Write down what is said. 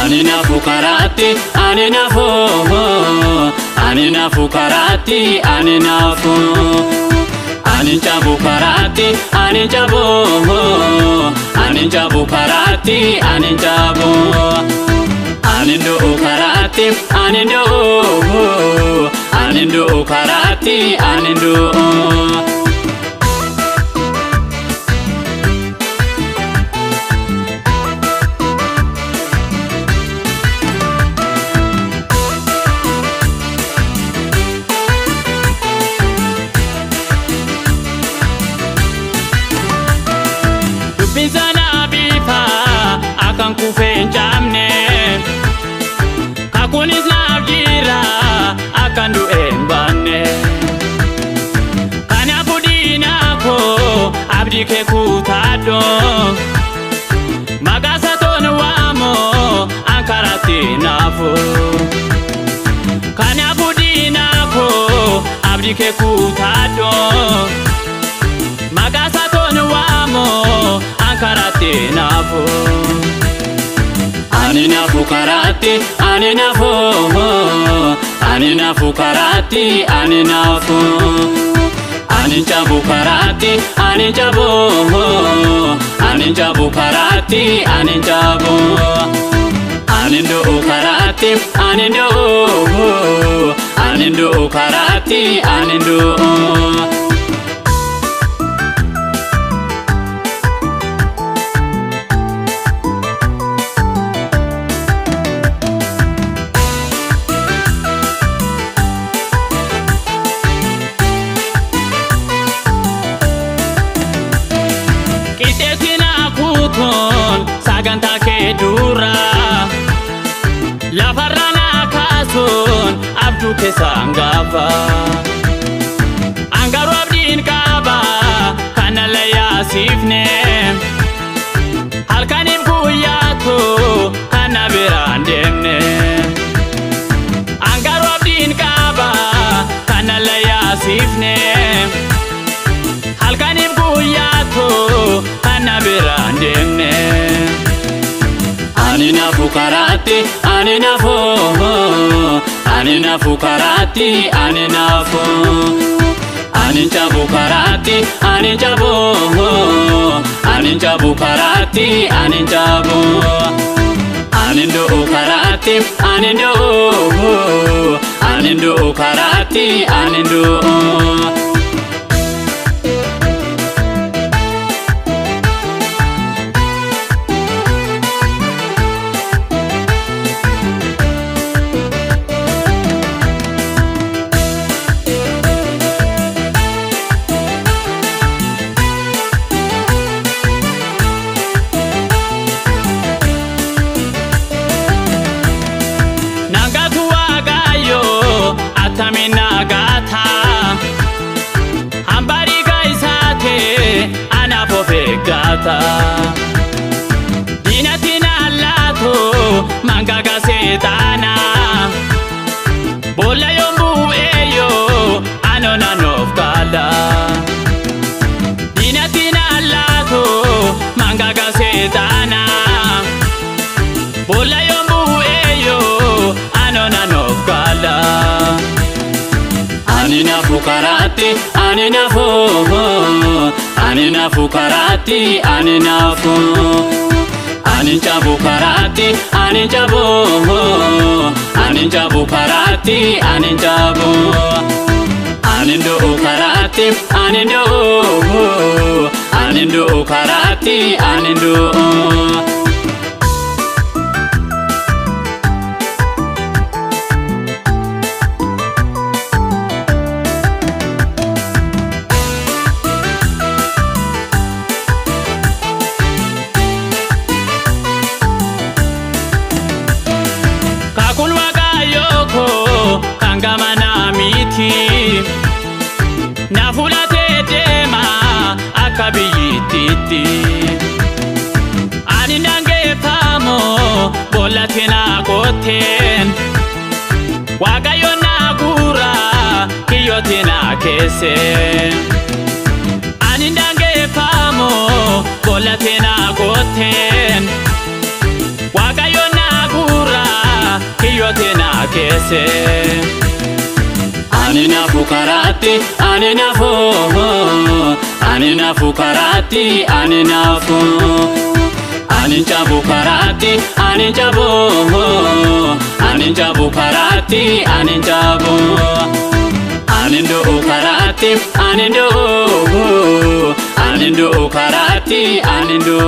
Ani nafu Karaatti, ani nafu. Ani nafu Karaatti, ani nafu. Ani jabu Karaatti, ani jabu. Ani jabu Karaatti, ani jabu. Ani ndo Karaatti, ani ndo. Ani ndo Karaatti, ani ndo. Bizana bifa akan kufen jamne kakunis na gira akan du embane kana budina ko abdi ke kutado magasa ton wamo Karaatti nafo kana budina ko abdi ke kutado magasa ton wamo Karaatti nafo. Ani nafu Karaatti, ani nafu. Ani nafu Karaatti, ani nafu. Ani jabu Karaatti, ani jabu. Ani jabu Karaatti, ani jabu. Ani ndo Karaatti, ani ndo. Ani ndo Karaatti, ani ndo. Saganta ke dura la farana kasun abdu ke sangafa angaru abdin kaba kanala yasifne halkanim kuyato kanabirandemne angaru abdin kaba kanala yasifne halkanim kuyato kanabirandemne Ani nafu Karaatti, ani nafu. Ani nafu Karaatti, ani nafu. Ani jabu Karaatti, ani jabu. Ani jabu Karaatti, ani jabu. Ani ndo Karaatti, ani ndo. Ani ndo Karaatti, ani ndo. Tamina gata hambari gaisate ana pofegata dinatina lato mangaga setana bola yombu eyo anona nofkala dinatina lato mangaga setana bola yombu eyo anona nofkala Ani nafu Karaatti, ani nafu. Ani nafu Karaatti, ani nafu. Ani jabu Karaatti, ani jabu. Ani jabu Karaatti, ani jabu. Ani ndo Karaatti, ani ndo. Ani ndo Karaatti, ani ndo. Kangamana miti nafula tetema akabiyititi ani nange pamo bola tena koten wagayo nagura kiyo tena kese ani nange pamo bola tena koten wagayo nagura kese ani nafu karaatti ani nafu karaatti ani nafu ani jabu karaatti ani jabu karaatti ani jabu ani ndo karaatti ani ndo karaatti ani ndo